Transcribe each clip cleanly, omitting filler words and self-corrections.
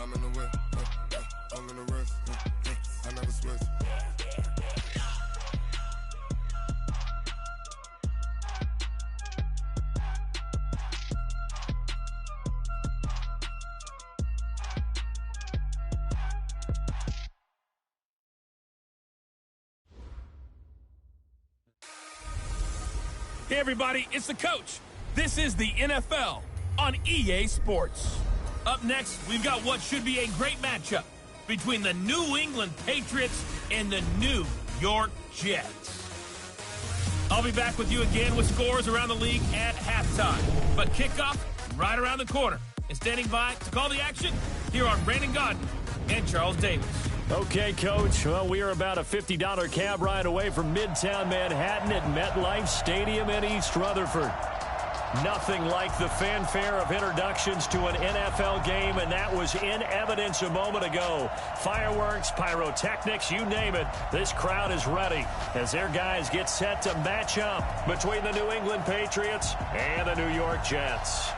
I'm in the whip, I'm in the wrist, I never switch. Hey everybody, it's the coach. This is the NFL on EA Sports. Up next, we've got what should be a great matchup between the New England Patriots and the New York Jets. I'll be back with you again with scores around the league at halftime. But kickoff right around the corner. And standing by to call the action, here are Brandon Gaudin and Charles Davis. Okay, Coach. Well, we are about a $50 cab ride away from Midtown Manhattan at MetLife Stadium in East Rutherford. Nothing like the fanfare of introductions to an NFL game, and that was in evidence a moment ago. Fireworks, pyrotechnics, you name it. This crowd is ready as their guys get set to match up between the New England Patriots and the New York Jets.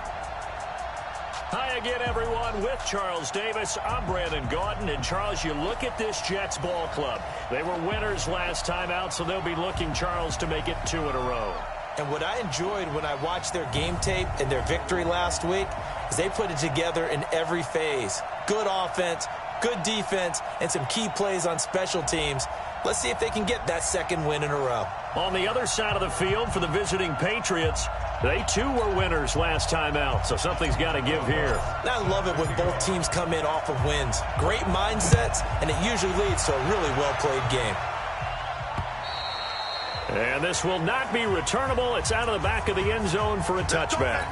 Hi again, everyone. With Charles Davis, I'm Brandon Gaudin. And, Charles, you look at this Jets ball club. They were winners last time out, so they'll be looking, Charles, to make it 2 in a row. And what I enjoyed when I watched their game tape and their victory last week is they put it together in every phase. Good offense, good defense, and some key plays on special teams. Let's see if they can get that second win in a row. On the other side of the field for the visiting Patriots, they too were winners last time out, so something's got to give here. And I love it when both teams come in off of wins. Great mindsets, and it usually leads to a really well-played game. And this will not be returnable. It's out of the back of the end zone for a touchback.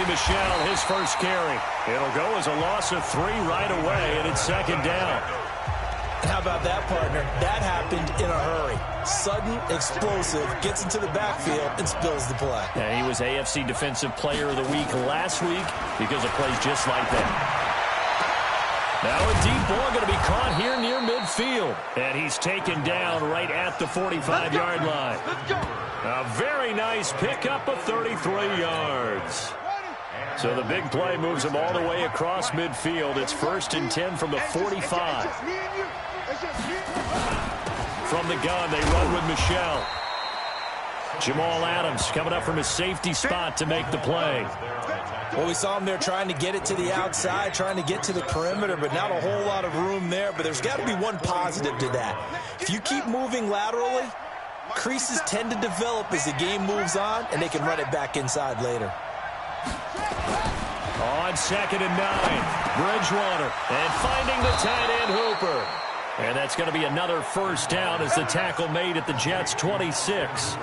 Michelle, his first carry. It'll go as a loss of 3 right away, and it's second down. How about that, partner? That happened in a hurry. Sudden, explosive, gets into the backfield, and spills the play. Yeah, he was AFC Defensive Player of the Week last week because of plays just like that. Now a deep ball going to be caught here near midfield. And he's taken down right at the 45-yard line. A very nice pickup of 33 yards. So the big play moves him all the way across midfield. It's 1st and 10 from the 45. From the gun, they run with Michelle. Jamal Adams coming up from his safety spot to make the play. Well, we saw him there trying to get it to the outside, trying to get to the perimeter, but not a whole lot of room there. But there's got to be one positive to that. If you keep moving laterally, creases tend to develop as the game moves on, and they can run it back inside later. On 2nd and 9, Bridgewater, and finding the tight end Hooper. And that's going to be another first down as the tackle made at the Jets' 26.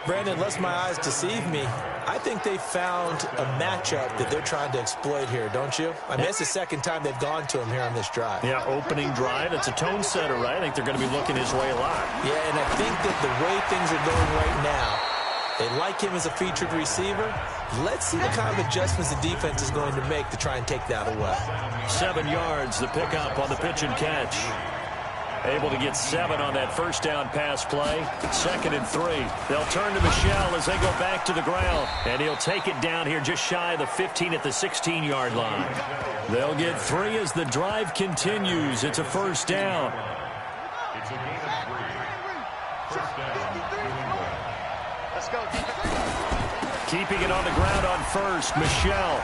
Brandon, unless my eyes deceive me, I think they found a matchup that they're trying to exploit here, don't you? I mean, it's the second time they've gone to him here on this drive. Yeah, opening drive. It's a tone setter, right? I think they're going to be looking his way a lot. Yeah, and I think that the way things are going right now, they like him as a featured receiver. Let's see the kind of adjustments the defense is going to make to try and take that away. 7 yards, the pickup on the pitch and catch. Able to get 7 on that first down pass play. 2nd and 3. They'll turn to Michelle as they go back to the ground. And he'll take it down here just shy of the 15 at the 16-yard line. They'll get 3 as the drive continues. It's a first down. It's a gain of 3. First down. Let's go. Keeping it on the ground on first, Michelle.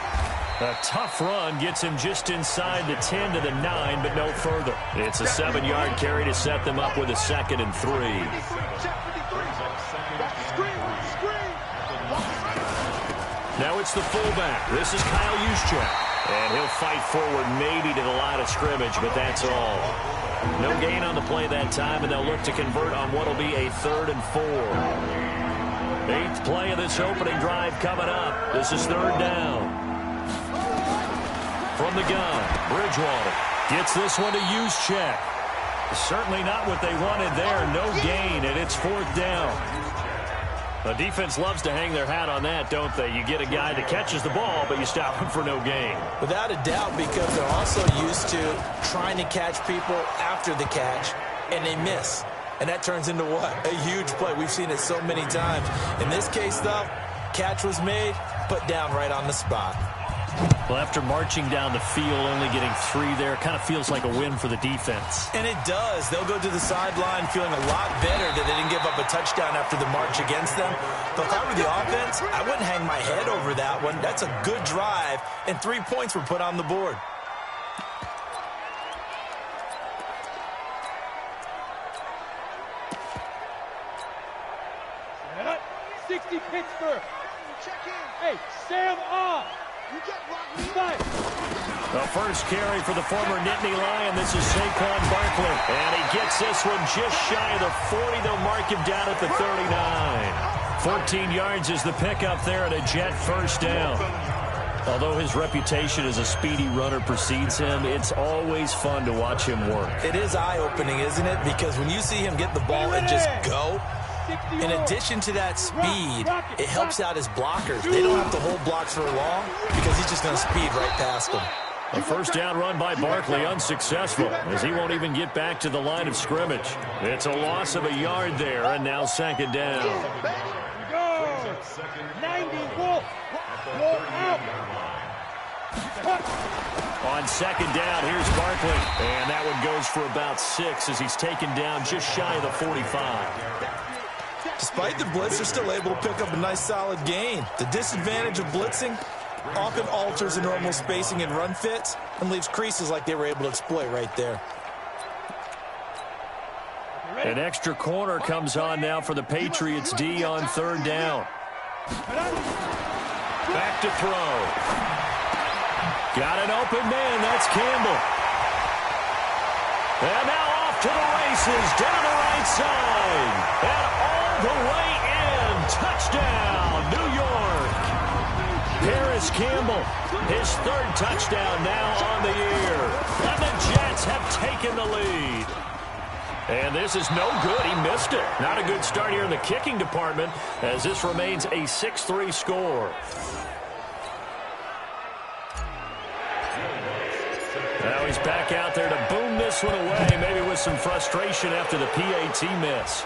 A tough run gets him just inside the 10 to the 9, but no further. It's a 7-yard carry to set them up with a 2nd and 3. Now it's the fullback. This is Kyle Juszczyk. And he'll fight forward maybe to the line of scrimmage, but that's all. No gain on the play that time, and they'll look to convert on what will be a 3rd and 4. 8th play of this opening drive coming up. This is 3rd down. From the gun, Bridgewater gets this one to Juszczyk. Certainly not what they wanted there. No gain, and it's 4th down. The defense loves to hang their hat on that, don't they? You get a guy that catches the ball, but you stop him for no gain. Without a doubt, because they're also used to trying to catch people after the catch, and they miss. And that turns into what? A huge play. We've seen it so many times. In this case, though, catch was made, put down right on the spot. Well, after marching down the field, only getting 3 there, kind of feels like a win for the defense. And it does. They'll go to the sideline feeling a lot better that they didn't give up a touchdown after the march against them. But if I were the offense, I wouldn't hang my head over that one. That's a good drive, and 3 points were put on the board. Pittsburgh. Hey, Sam off. The first carry for the former Nittany Lion. This is Saquon Barkley. And he gets this one just shy of the 40. They'll mark him down at the 39. 14 yards is the pickup there at a Jet first down. Although his reputation as a speedy runner precedes him, it's always fun to watch him work. It is eye-opening, isn't it? Because when you see him get the ball and just go, in addition to that speed, it helps out his blockers. They don't have to hold blocks for long because he's just going to speed right past them. A first down run by Barkley unsuccessful as he won't even get back to the line of scrimmage. It's a loss of a yard there, and now 2nd down. Go! 90 Wolf. Roll out. On 2nd down, here's Barkley. And that one goes for about 6 as he's taken down just shy of the 45. Despite the blitz, they're still able to pick up a nice solid gain. The disadvantage of blitzing often alters the normal spacing and run fits and leaves creases like they were able to exploit right there. An extra corner comes on now for the Patriots D on 3rd down. Back to throw. Got an open man. That's Campbell. And now off to the races down the right side. And all the way in. Touchdown, New York. Paris Campbell, his 3rd touchdown now on the year. And the Jets have taken the lead. And this is no good. He missed it. Not a good start here in the kicking department as this remains a 6-3 score. Now he's back out there to boom this one away, maybe with some frustration after the PAT miss.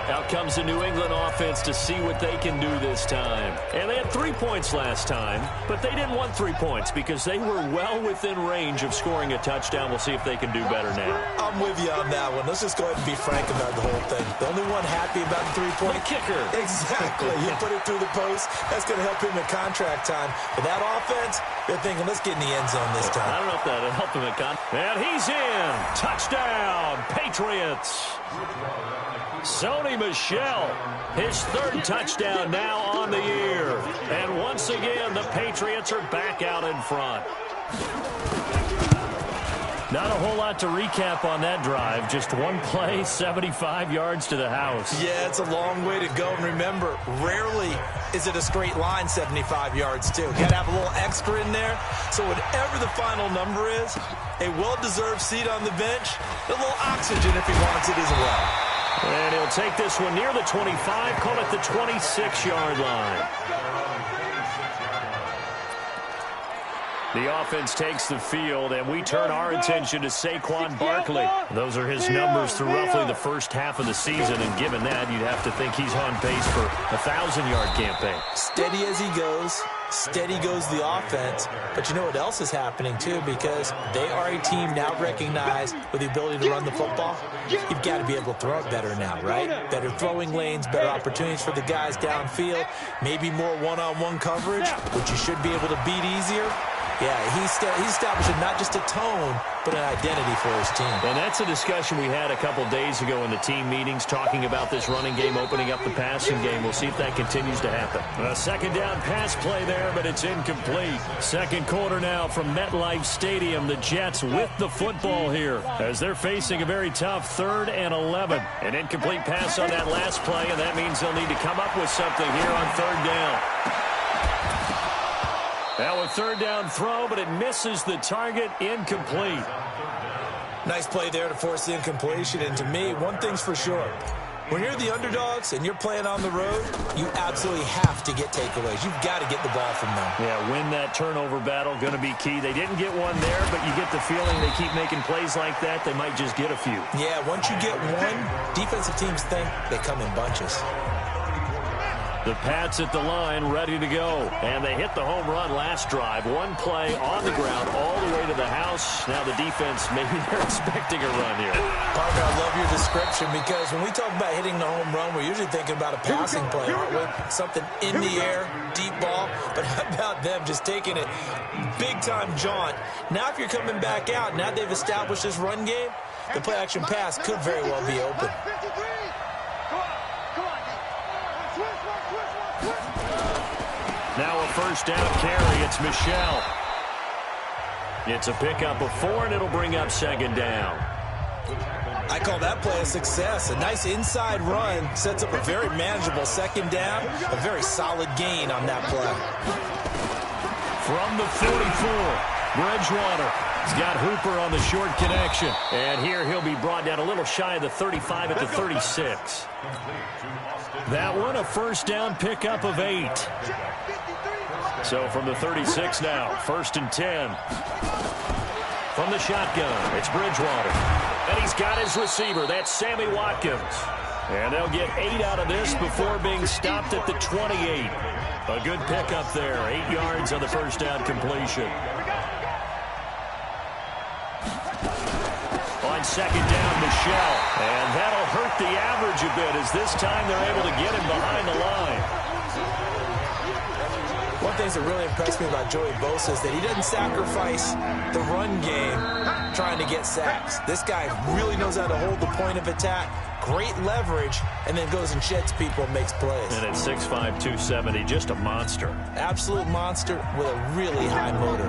Out comes the New England offense to see what they can do this time. And they had 3 points last time, but they didn't want 3 points because they were well within range of scoring a touchdown. We'll see if they can do better now. I'm with you on that one. Let's just go ahead and be frank about the whole thing. The only one happy about the 3-point kicker. Exactly. You put it through the post. That's going to help him in contract time. But that offense, they're thinking, let's get in the end zone this time. I don't know if that'll help him in contract. And he's in. Touchdown, Patriots. Sony Michel, his 3rd touchdown now on the year. And once again, the Patriots are back out in front. Not a whole lot to recap on that drive. Just one play, 75 yards to the house. Yeah, it's a long way to go. And remember, rarely is it a straight line 75 yards, too. Got to have a little extra in there. So whatever the final number is, a well-deserved seat on the bench, a little oxygen if he wants it as well. And he'll take this one near the 25, call it the 26-yard line. The offense takes the field, and we turn our attention to Saquon Barkley. Those are his numbers through roughly the first half of the season, and given that, you'd have to think he's on pace for a 1,000-yard campaign. Steady as he goes. Steady goes the offense. But you know what else is happening, too, because they are a team now recognized with the ability to run the football. You've got to be able to throw it better now, right? Better throwing lanes, better opportunities for the guys downfield, maybe more one-on-one coverage, which you should be able to beat easier. Yeah, he's establishing not just a tone, but an identity for his team. And that's a discussion we had a couple days ago in the team meetings, talking about this running game opening up the passing game. We'll see if that continues to happen. A 2nd down pass play there, but it's incomplete. 2nd quarter now from MetLife Stadium. The Jets with the football here as they're facing a very tough 3rd and 11. An incomplete pass on that last play, and that means they'll need to come up with something here on 3rd down. Now a third down throw, but it misses the target. Incomplete. Nice play there to force the incompletion. And to me, one thing's for sure. When you're the underdogs and you're playing on the road, you absolutely have to get takeaways. You've got to get the ball from them. Yeah, win that turnover battle, going to be key. They didn't get one there, but you get the feeling they keep making plays like that, they might just get a few. Yeah, once you get one, defensive teams think they come in bunches. The Pats at the line, ready to go. And they hit the home run last drive. One play on the ground all the way to the house. Now the defense, maybe they're expecting a run here. Parker, I love your description because when we talk about hitting the home run, we're usually thinking about a passing play, aren't we? Something in the air, deep ball. But how about them just taking it big-time jaunt? Now if you're coming back out, now they've established this run game, the play-action pass could very well be open. Now a first down carry. It's Michel. It's a pickup of 4, and it'll bring up second down. I call that play a success. A nice inside run sets up a very manageable second down. A very solid gain on that play. From the 44, Bridgewater. He's got Hooper on the short connection. And here he'll be brought down a little shy of the 35 at the 36. That one, a first down pickup of 8. So from the 36 now, 1st and 10. From the shotgun, it's Bridgewater. And he's got his receiver. That's Sammy Watkins. And they'll get 8 out of this before being stopped at the 28. A good pickup there. 8 yards on the first down completion. On second down, Michel. And that'll hurt the average a bit as this time they're able to get him behind the line. One thing that really impressed me about Joey Bosa is that he doesn't sacrifice the run game trying to get sacks. This guy really knows how to hold the point of attack, great leverage, and then goes and sheds people and makes plays. And at 6'5", 270, just a monster. Absolute monster with a really high motor.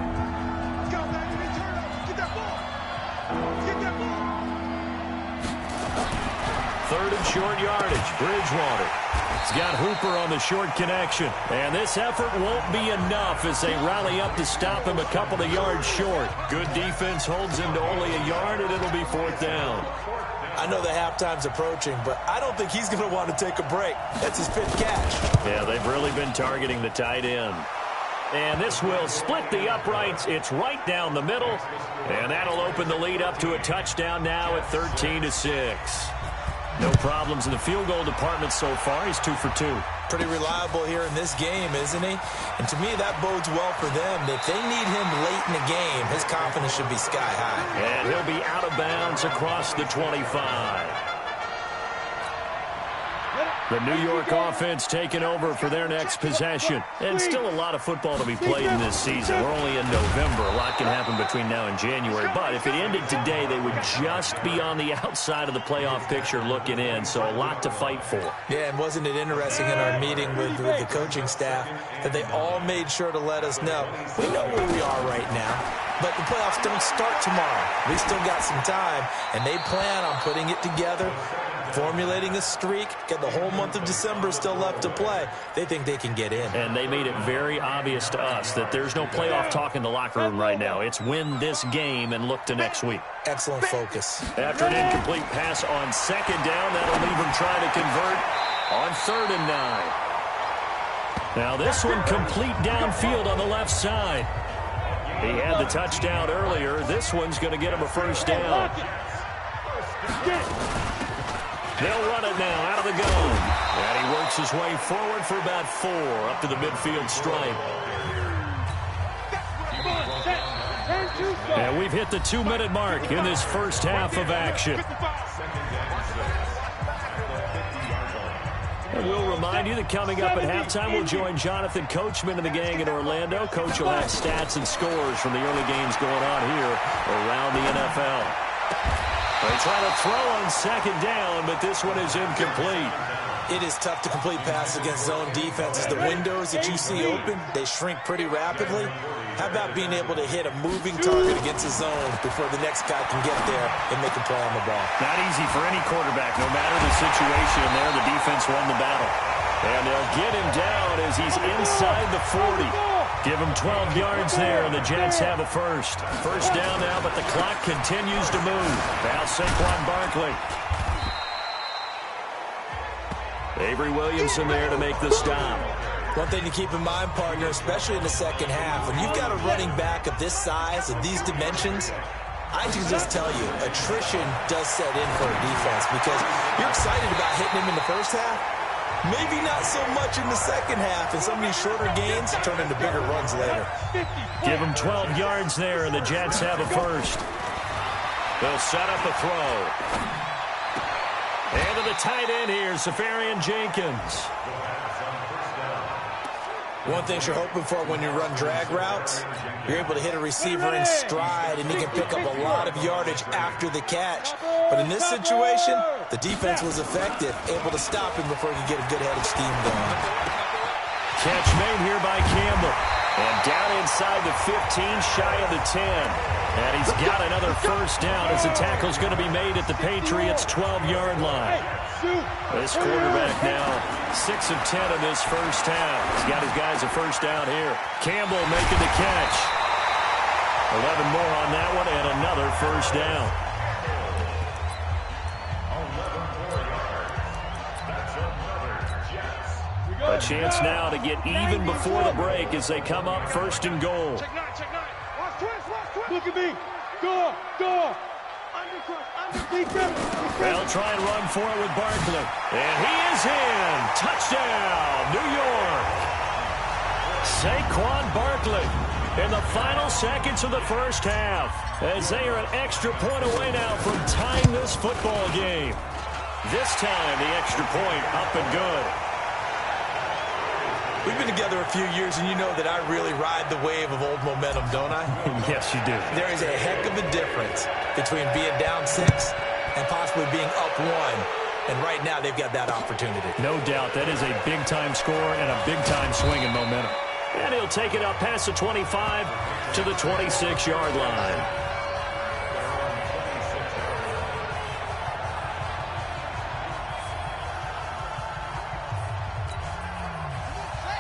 Third and short yardage, Bridgewater. He's got Hooper on the short connection. And this effort won't be enough as they rally up to stop him a couple of yards short. Good defense holds him to only a yard, and it'll be 4th down. I know the halftime's approaching, but I don't think he's going to want to take a break. That's his 5th catch. Yeah, they've really been targeting the tight end. And this will split the uprights. It's right down the middle. And that'll open the lead up to a touchdown now at 13-6. No problems in the field goal department so far. He's 2 for 2. Pretty reliable here in this game, isn't he? And to me, that bodes well for them. If they need him late in the game, his confidence should be sky high. And he'll be out of bounds across the 25. The New York offense taking over for their next possession. And still a lot of football to be played in this season. We're only in November. A lot can happen between now and January. But if it ended today, they would just be on the outside of the playoff picture looking in. So a lot to fight for. Yeah, and wasn't it interesting in our meeting with the coaching staff that they all made sure to let us know, we know where we are right now, but the playoffs don't start tomorrow. We still got some time, and they plan on putting it together, formulating a streak, get the whole month of December still left to play. They think they can get in. And they made it very obvious to us that there's no playoff talk in the locker room right now. It's win this game and look to next week. Excellent focus. After an incomplete pass on second down, that'll leave him trying to convert on 3rd and 9. Now this one complete downfield on the left side. He had the touchdown earlier. This one's going to get him a first down. They'll run it now out of the gun. And he works his way forward for about 4 up to the midfield stripe. And we've hit the 2-minute mark in this first half of action. And we'll remind you that coming up at halftime, we'll join Jonathan Coachman and the gang in Orlando. Coach will have stats and scores from the early games going on here around the NFL. They try to throw on second down, but this one is incomplete. It is tough to complete passes against zone defenses. The windows that you see open, they shrink pretty rapidly. How about being able to hit a moving target against a zone before the next guy can get there and make a play on the ball? Not easy for any quarterback, no matter the situation. And there, the defense won the battle. And they'll get him down as he's inside the 40. Give him 12 yards there, and the Jets have a first. First down now, but the clock continues to move. Now Saquon Barkley. Avery Williamson there to make the stop. One thing to keep in mind, partner, especially in the second half, when you've got a running back of this size, of these dimensions, I can just tell you, attrition does set in for a defense because you're excited about hitting him in the first half. Maybe not so much in the second half, and some of these shorter gains turn into bigger runs later. Give him 12 yards there, and the Jets have a first. They'll set up a throw. And to the tight end here, Safarian Jenkins. One thing you're hoping for when you run drag routes, you're able to hit a receiver in stride, and he can pick up a lot of yardage after the catch. But in this situation, the defense was effective, able to stop him before he could get a good head of steam going. Catch made here by Campbell. And down inside the 15, shy of the 10. And he's got another first down as the tackle's going to be made at the Patriots' 12-yard line. This quarterback now 6 of 10 in this first half. He's got his guys a first down here. Campbell making the catch. 11 more on that one and another first down. A chance now to get even before the break as they come up first and goal. Check nine. Watch twist. Look at me. Go. They'll try and run for it with Barkley. And he is in. Touchdown, New York. Saquon Barkley in the final seconds of the first half as they are an extra point away now from tying this football game. This time, the extra point up and good. We've been together a few years, and you know that I really ride the wave of old momentum, don't I? Yes, you do. There is a heck of a difference between being down 6 and possibly being up 1. And right now, they've got that opportunity. No doubt. That is a big-time score and a big-time swing in momentum. And he'll take it up past the 25 to the 26-yard line.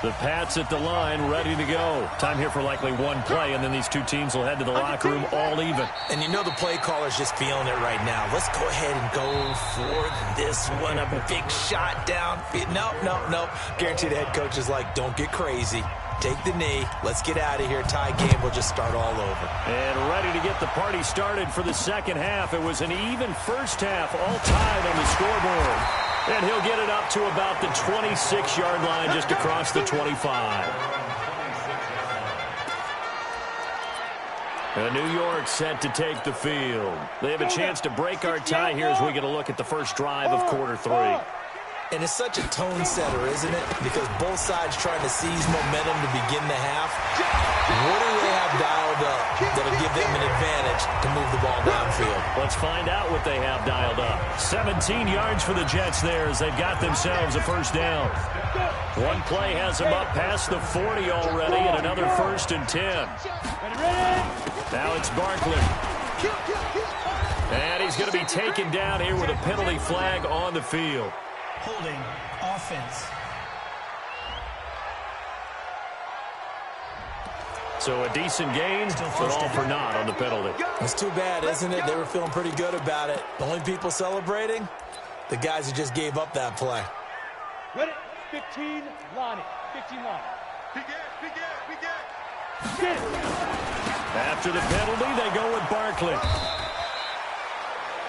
The Pats at the line, ready to go. Time here for likely one play, and then these two teams will head to the locker room all even. And you know the play caller's just feeling it right now. Let's go ahead and go for this one. A big shot down. Nope. Guarantee the head coach is like, don't get crazy. Take the knee. Let's get out of here. Tie game will just start all over. And ready to get the party started for the second half. It was an even first half, all tied on the scoreboard. And he'll get it up to about the 26-yard line just across the 25. And New York set to take the field. They have a chance to break our tie here as we get a look at the first drive of quarter 3. And it's such a tone setter, isn't it? Because both sides trying to seize momentum to begin the half. What do they have dialed up that'll give them an advantage to move the ball downfield? Let's find out what they have dialed up. 17 yards for the Jets there as they've got themselves a first down. One play has them up past the 40 already, and another first and 10. Now it's Barkley. And he's going to be taken down here with a penalty flag on the field. Holding offense. So a decent gain, but all for naught on the penalty. It's too bad, isn't it? They were feeling pretty good about it. The only people celebrating, the guys who just gave up that play. Ready? 15, line it. 15 line. After the penalty, they go with Barkley.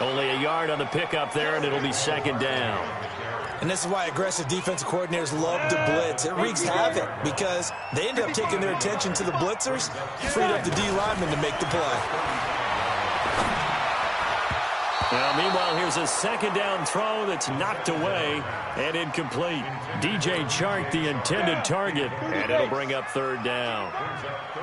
Only a yard on the pickup there, and it'll be second down. And this is why aggressive defensive coordinators love to blitz. It wreaks havoc because they end up taking their attention to the blitzers, freed up the D lineman to make the play. Now, meanwhile, here's a second down throw that's knocked away and incomplete. DJ Chark, the intended target, and it'll bring up third down.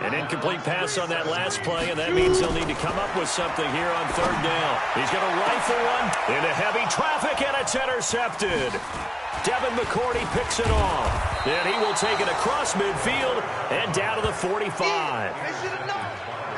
An incomplete pass on that last play, and that means they'll need to come up with something here on third down. He's going to rifle one into heavy traffic, and it's intercepted. Devin McCourty picks it off. Then he will take it across midfield and down to the 45.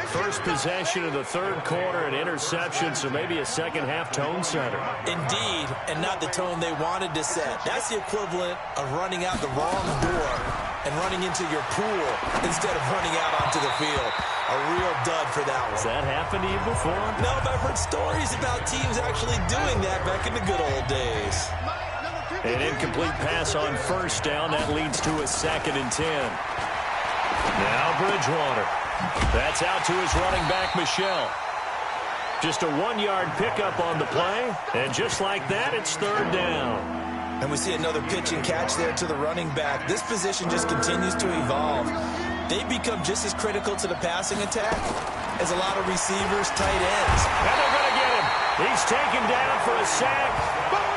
First possession of the third quarter, an interception, so maybe a second-half tone setter. Indeed, and not the tone they wanted to set. That's the equivalent of running out the wrong door and running into your pool instead of running out onto the field. A real dud for that one. Has that happened to you before? No, but I've heard stories about teams actually doing that back in the good old days. An incomplete pass on first down. That leads to a 2nd and 10. Now Bridgewater. That's out to his running back, Michel. Just a 1-yard pickup on the play. And just like that, it's 3rd down. And we see another pitch and catch there to the running back. This position just continues to evolve. They become just as critical to the passing attack as a lot of receivers, tight ends. And they're going to get him. He's taken down for a sack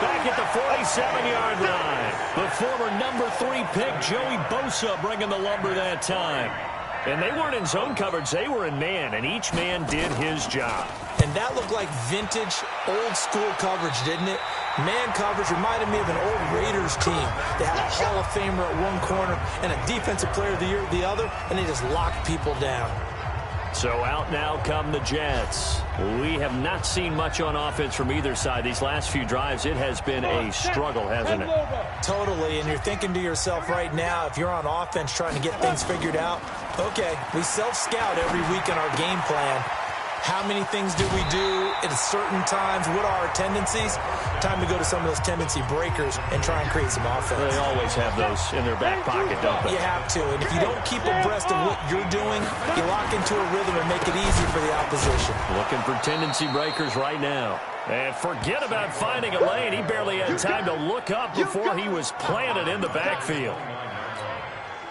back at the 47-yard line. The former number 3 pick, Joey Bosa, bringing the lumber that time. And they weren't in zone coverage. They were in man, and each man did his job. And that looked like vintage, old-school coverage, didn't it? Man coverage reminded me of an old Raiders team. They had a Hall of Famer at one corner and a Defensive Player of the Year at the other, and they just locked people down. So out now come the Jets. We have not seen much on offense from either side. These last few drives, it has been a struggle, hasn't it? Totally, and you're thinking to yourself right now, if you're on offense trying to get things figured out, okay, we self-scout every week in our game plan. How many things do we do at certain times? What are our tendencies? Time to go to some of those tendency breakers and try and create some offense. They always have those in their back pocket, don't they? You have to, and if you don't keep abreast of what you're doing, you lock into a rhythm and make it easy for the opposition. Looking for tendency breakers right now. And forget about finding a lane. He barely had time to look up before he was planted in the backfield.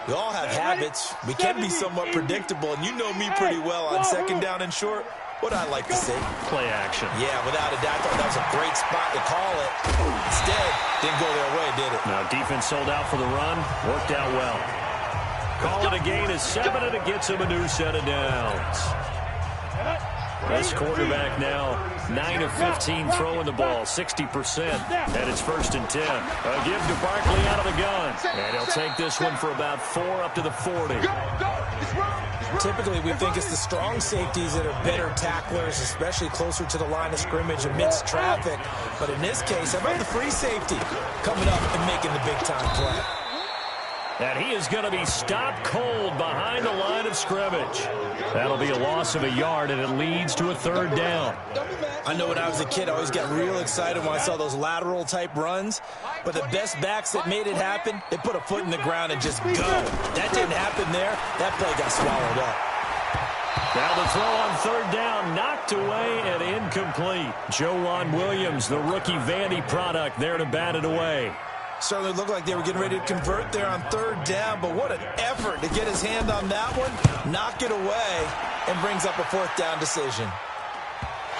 We all have habits. We can be somewhat predictable, and you know me pretty well on 2nd down and short. What I like to see. Play action. Yeah, without a doubt. I thought that was a great spot to call it. Instead, didn't go their way, did it? Now, defense sold out for the run. Worked out well. Call it a gain of 7, and it gets him a new set of downs. This quarterback now 9 of 15 throwing the ball, 60%. And it's 1st and 10. A give to Barkley out of the gun. And he'll take this one for about 4 up to the 40. Typically, we think it's the strong safeties that are better tacklers, especially closer to the line of scrimmage amidst traffic. But in this case, how about the free safety coming up and making the big-time play? And he is going to be stopped cold behind the line of scrimmage. That'll be a loss of a yard, and it leads to a 3rd down. I know when I was a kid, I always got real excited when I saw those lateral-type runs. But the best backs that made it happen, they put a foot in the ground and just go. That didn't happen there. That play got swallowed up. Now the throw on 3rd down, knocked away and incomplete. Joejuan Williams, the rookie Vandy product, there to bat it away. Certainly looked like they were getting ready to convert there on 3rd down, but what an effort to get his hand on that one, knock it away, and brings up a 4th down decision.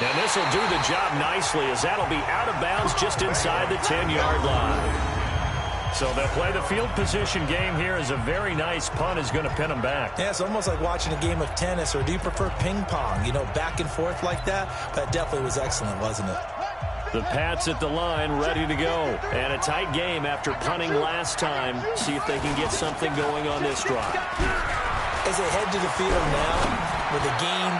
And this will do the job nicely, as that'll be out of bounds just inside the 10-yard line. So they'll play the field position game here, as a very nice punt is going to pin them back. Yeah, it's almost like watching a game of tennis, or do you prefer ping pong? You know, back and forth like that? That definitely was excellent, wasn't it? The Pats at the line, ready to go. And a tight game after punting last time. See if they can get something going on this drive. As they head to the field now, with the game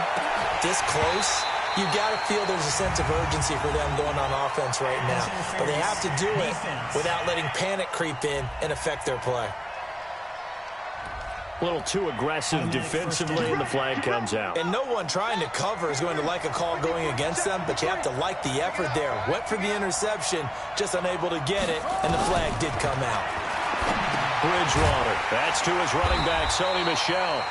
this close, you got to feel there's a sense of urgency for them going on offense right now. But they have to do it without letting panic creep in and affect their play. A little too aggressive defensively, and the flag comes out. And no one trying to cover is going to like a call going against them, but you have to like the effort there. Went for the interception, just unable to get it, and the flag did come out. Bridgewater, that's to his running back, Sony Michel.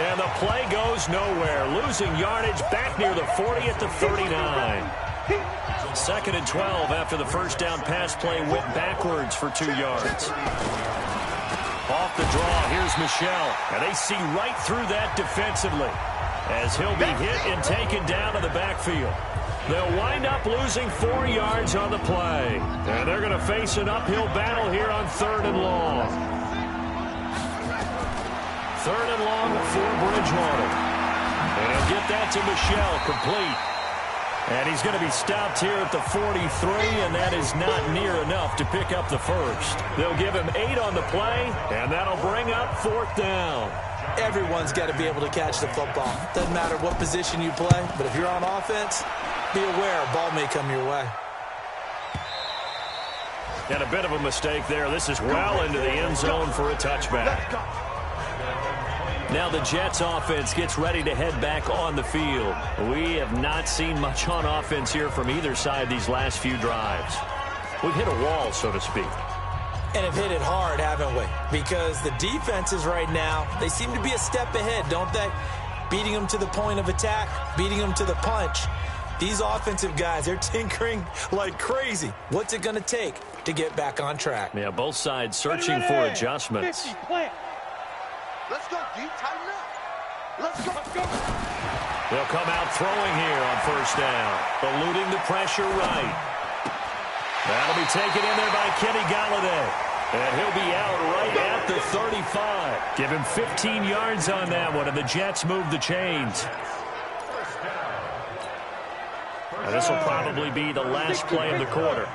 And the play goes nowhere, losing yardage back near the 40 at the 39. 2nd and 12 after the first down pass play went backwards for 2 yards. Off the draw, here's Michel. And they see right through that defensively, as he'll be hit and taken down to the backfield. They'll wind up losing 4 yards on the play. And they're going to face an uphill battle here on 3rd and long. 3rd and long for Bridgewater. And he'll get that to Michel, complete. And he's going to be stopped here at the 43, and that is not near enough to pick up the first. They'll give him 8 on the play, and that'll bring up 4th down. Everyone's got to be able to catch the football. Doesn't matter what position you play, but if you're on offense, be aware a ball may come your way. And a bit of a mistake there. This is well into the end zone for a touchback. Now the Jets offense gets ready to head back on the field. We have not seen much on offense here from either side these last few drives. We've hit a wall, so to speak. And have hit it hard, haven't we? Because the defenses right now, they seem to be a step ahead, don't they? Beating them to the point of attack, beating them to the punch. These offensive guys, they're tinkering like crazy. What's it going to take to get back on track? Yeah, both sides searching for adjustments. 50, plant. Let's go, deep, tighten up. Let's go. They'll come out throwing here on first down. Eluding the pressure right. That'll be taken in there by Kenny Galladay. And he'll be out right at the 35. Give him 15 yards on that one, and the Jets move the chains. And this will probably be the last play of the quarter.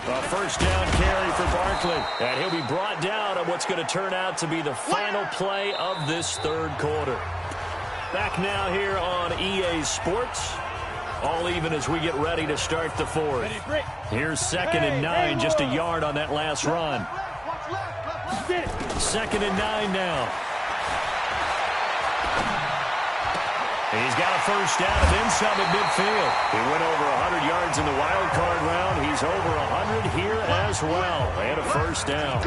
A first down carry for Barkley. And he'll be brought down on what's going to turn out to be the final play of this third quarter. Back now here on EA Sports. All even as we get ready to start the fourth. Here's 2nd and 9, just a yard on that last run. 2nd and 9 now. He's got a first down and then some at midfield. He went over 100 yards in the wild card round. He's over 100 here as well. And a first down.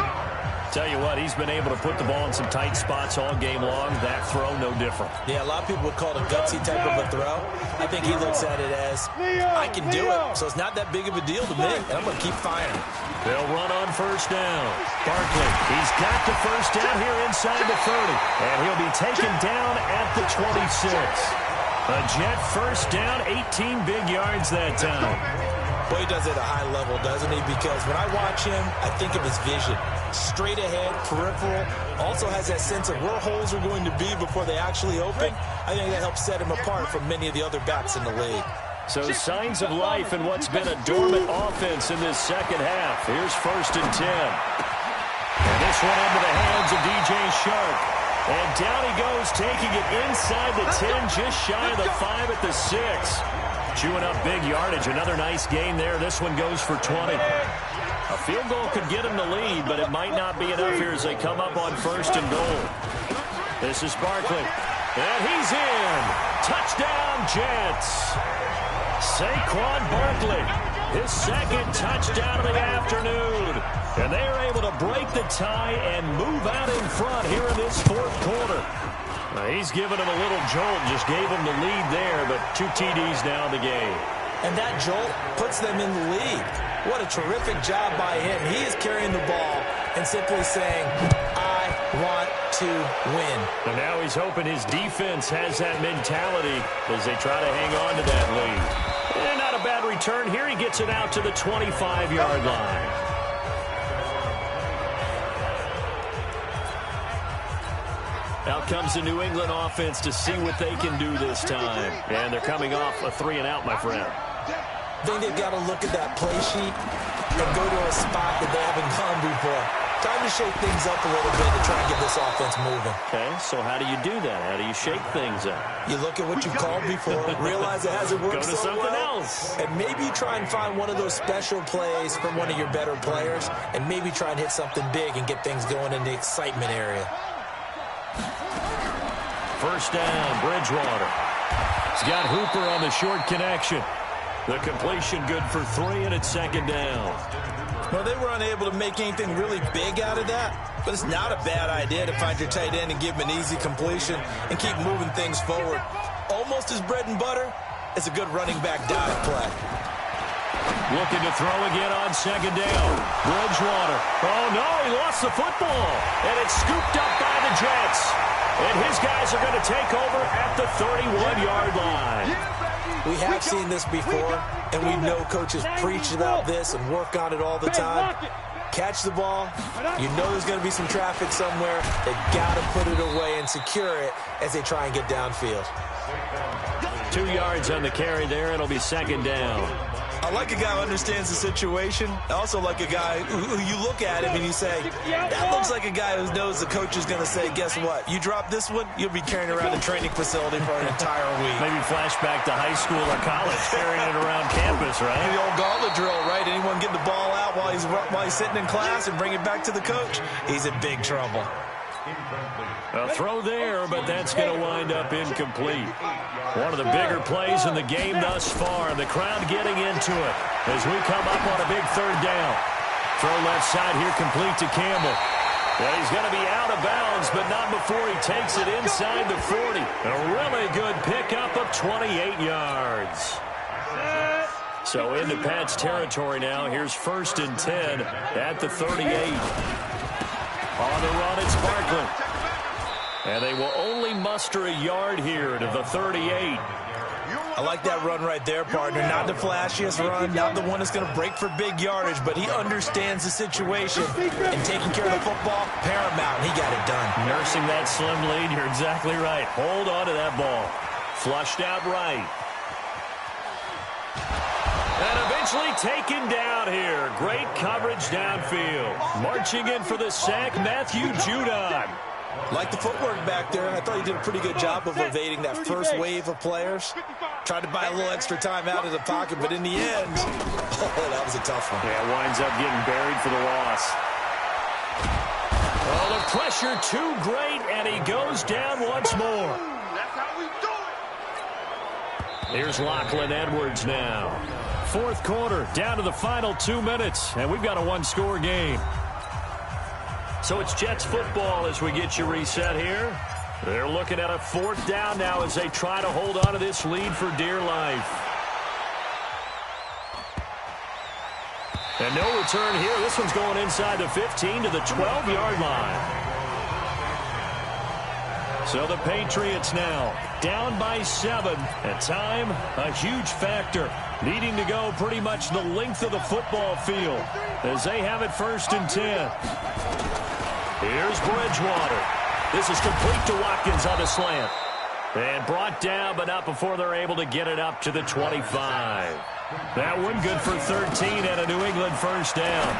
Tell you what, he's been able to put the ball in some tight spots all game long. That throw, no different. Yeah, a lot of people would call it a gutsy type of a throw. I think he looks at it as, I can do it, so it's not that big of a deal to me, and I'm going to keep firing. They'll run on first down. Barkley, he's got the first down here inside the 30, and he'll be taken down at the 26. A Jet first down, 18 big yards that time. Boy, he does it at a high level, doesn't he? Because when I watch him, I think of his vision. Straight ahead, peripheral, also has that sense of where holes are going to be before they actually open. I think that helps set him apart from many of the other backs in the league. So signs of life in what's been a dormant offense in this second half. Here's 1st and 10. And this one into the hands of DJ Shark. And down he goes, taking it inside the 10, just shy of the 5 at the 6. Chewing up big yardage. Another nice gain there. This one goes for 20. A field goal could get him the lead, but it might not be enough here as they come up on 1st and goal. This is Barkley. And he's in. Touchdown, Jets. Saquon Barkley, his 2nd touchdown of the afternoon. And they are able to break the tie and move out in front here in this 4th quarter. He's given him a little jolt, just gave him the lead there, but 2 TDs now in the game. And that jolt puts them in the lead. What a terrific job by him. He is carrying the ball and simply saying, I want to win. And now he's hoping his defense has that mentality as they try to hang on to that lead. And not a bad return here. He gets it out to the 25-yard line. Out comes the New England offense to see what they can do this time. And they're coming off a 3-and-out, my friend. I think they've got to look at that play sheet and go to a spot that they haven't gone before. Time to shake things up a little bit to try and get this offense moving. Okay, so how do you do that? How do you shake things up? You look at what you've called before, realize it hasn't worked Go to so something well, else. and maybe try and find one of those special plays from one of your better players, and maybe try and hit something big and get things going in the excitement area. First down, Bridgewater. He's got Hooper on the short connection. The completion good for 3, and it's 2nd down. Well, they were unable to make anything really big out of that, but it's not a bad idea to find your tight end and give him an easy completion and keep moving things forward. Almost as bread and butter as a good running back dive play. Looking to throw again on 2nd down. Bridgewater. Oh, no, he lost the football. And it's scooped up by the Jets. And his guys are going to take over at the 31-yard line. We have seen this before, and we know coaches preach about this and work on it all the time. Catch the ball. You know there's going to be some traffic somewhere. They've got to put it away and secure it as they try and get downfield. 2 yards on the carry there. It'll be 2nd down. I like a guy who understands the situation. I also like a guy who you look at him and you say, that looks like a guy who knows the coach is going to say, guess what? You drop this one, you'll be carrying around the training facility for an entire week. Maybe flashback to high school or college, carrying it around campus, right? The old gauntlet drill, right? Anyone get the ball out while he's sitting in class and bring it back to the coach? He's in big trouble. A throw there, but that's going to wind up incomplete. One of the bigger plays in the game thus far. The crowd getting into it as we come up on a big third down. Throw left side here, complete to Campbell. And he's going to be out of bounds, but not before he takes it inside the 40. A really good pickup of 28 yards. So into Pat's territory now. Here's 1st and 10 at the 38. On the run, it's Barkley. And they will only muster a yard here to the 38. I like that run right there, partner. Not the flashiest run, not the one that's going to break for big yardage, but he understands the situation. And taking care of the football, paramount. He got it done. Nursing that slim lead, you're exactly right. Hold on to that ball. Flushed out right. And eventually taken down here. Great coverage downfield. Marching in for the sack, Matthew Judon. Like the footwork back there. I thought he did a pretty good job of evading that first wave of players. Tried to buy a little extra time out of the pocket, but in the end, that was a tough one. Yeah, winds up getting buried for the loss. Oh, the pressure too great, and he goes down once more. That's how we do it. Here's Lachlan Edwards now. 4th quarter, down to the final 2 minutes, and we've got a one-score game. So it's Jets football as we get you reset here. They're looking at a 4th down now as they try to hold on to this lead for dear life. And no return here. This one's going inside the 15 to the 12-yard line. So the Patriots now down by 7. And time, a huge factor. Needing to go pretty much the length of the football field as they have it 1st and 10. Here's Bridgewater. This is complete to Watkins on the slant. And brought down, but not before they're able to get it up to the 25. That one good for 13 and a New England 1st down.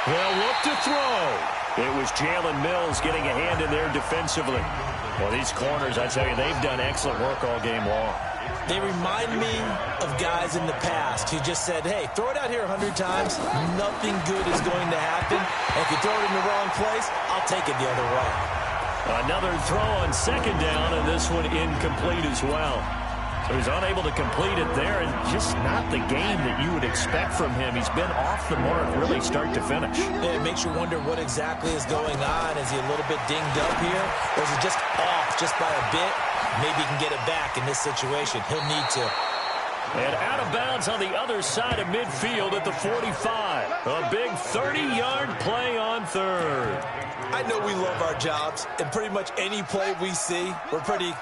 They'll look to throw. It was Jalen Mills getting a hand in there defensively. Well, these corners, I tell you, they've done excellent work all game long. They remind me of guys in the past who just said, hey, throw it out here 100 times. Nothing good is going to happen. And if you throw it in the wrong place, I'll take it the other way. Another throw on 2nd down, and this one incomplete as well. So he's unable to complete it there, and just not the game that you would expect from him. He's been off the mark really start to finish. Yeah, it makes you wonder what exactly is going on. Is he a little bit dinged up here, or is he just off just by a bit? Maybe he can get it back in this situation. He'll need to. And out of bounds on the other side of midfield at the 45. A big 30-yard play on 3rd. I know we love our jobs, and pretty much any play we see, we're pretty,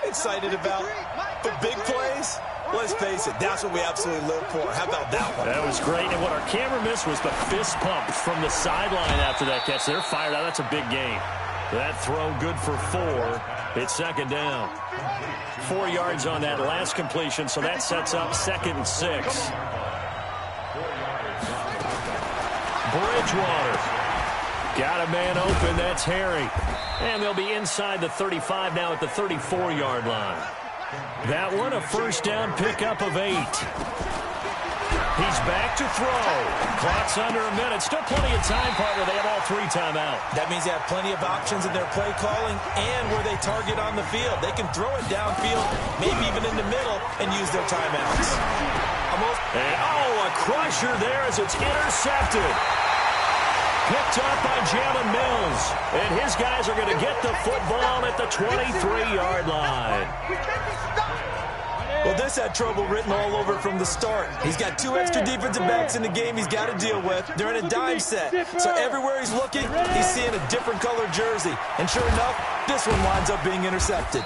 excited about. But big plays, let's face it, that's what we absolutely live for. How about that one? That was great, and what our camera missed was the fist pump from the sideline after that catch. They're fired out. That's a big game. That throw good for 4. It's 2nd down. 4 yards on that last completion, so that sets up 2nd and 6. Bridgewater. Got a man open. That's Harry. And they'll be inside the 35 now at the 34-yard line. That one, a 1st down pickup of 8. He's back to throw. Clock's under a minute. Still plenty of time, partner. They have all 3 timeouts. That means they have plenty of options in their play calling and where they target on the field. They can throw it downfield, maybe even in the middle, and use their timeouts. And, a crusher there as it's intercepted. Picked up by Jalen Mills. And his guys are going to get the football at the 23-yard line. Well, this had trouble written all over it from the start. He's got 2 extra defensive backs in the game he's got to deal with. They're in a dime set. So everywhere he's looking, he's seeing a different color jersey. And sure enough, this one winds up being intercepted.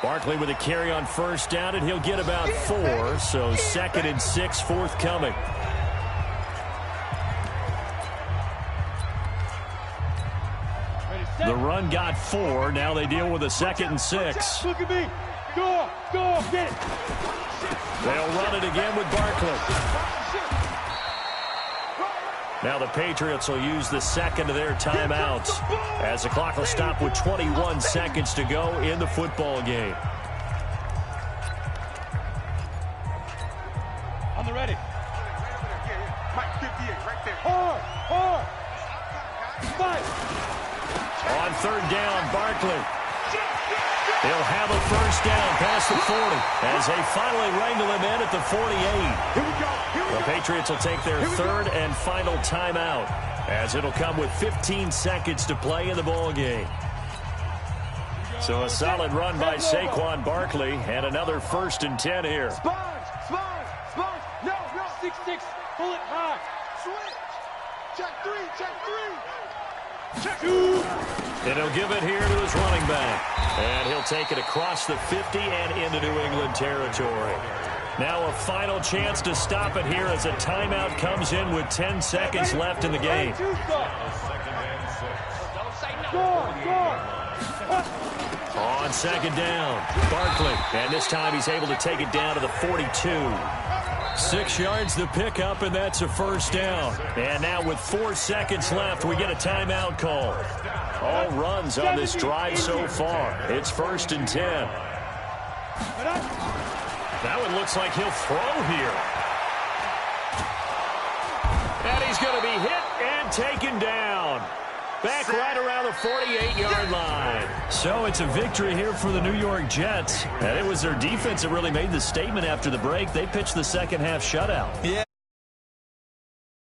Barkley with a carry on 1st down, and he'll get about 4. So 2nd and 6 forthcoming. The run got 4. Now they deal with a 2nd and 6. Go, get it. They'll run it again with Barkley. Now the Patriots will use the second of their timeouts as the clock will stop with 21 seconds to go in the football game. On the ready. Mike 58, right there. Hard. Fight. On third down, Barkley. He'll have a first down past the 40 as they finally wrangle him in at the 48. Here we go. The Patriots will take their third and final timeout as it'll come with 15 seconds to play in the ball game. So a solid run by Saquon Barkley and another 1st and 10 here. Sponge. No. 6-6. Pull it high. Switch. Check three. Check 2. And he'll give it here to his running back. And he'll take it across the 50 and into New England territory. Now a final chance to stop it here as a timeout comes in with 10 seconds left in the game. On second down, Barkley. And this time he's able to take it down to the 42. 6 yards the pickup, and that's a first down. And now with 4 seconds left, we get a timeout call. All runs on this drive so far. It's 1st and 10. That one looks like he'll throw here. And he's going to be hit and taken down. Back right around the 48-yard line. So it's a victory here for the New York Jets. And it was their defense that really made the statement after the break. They pitched the second half shutout. Yeah.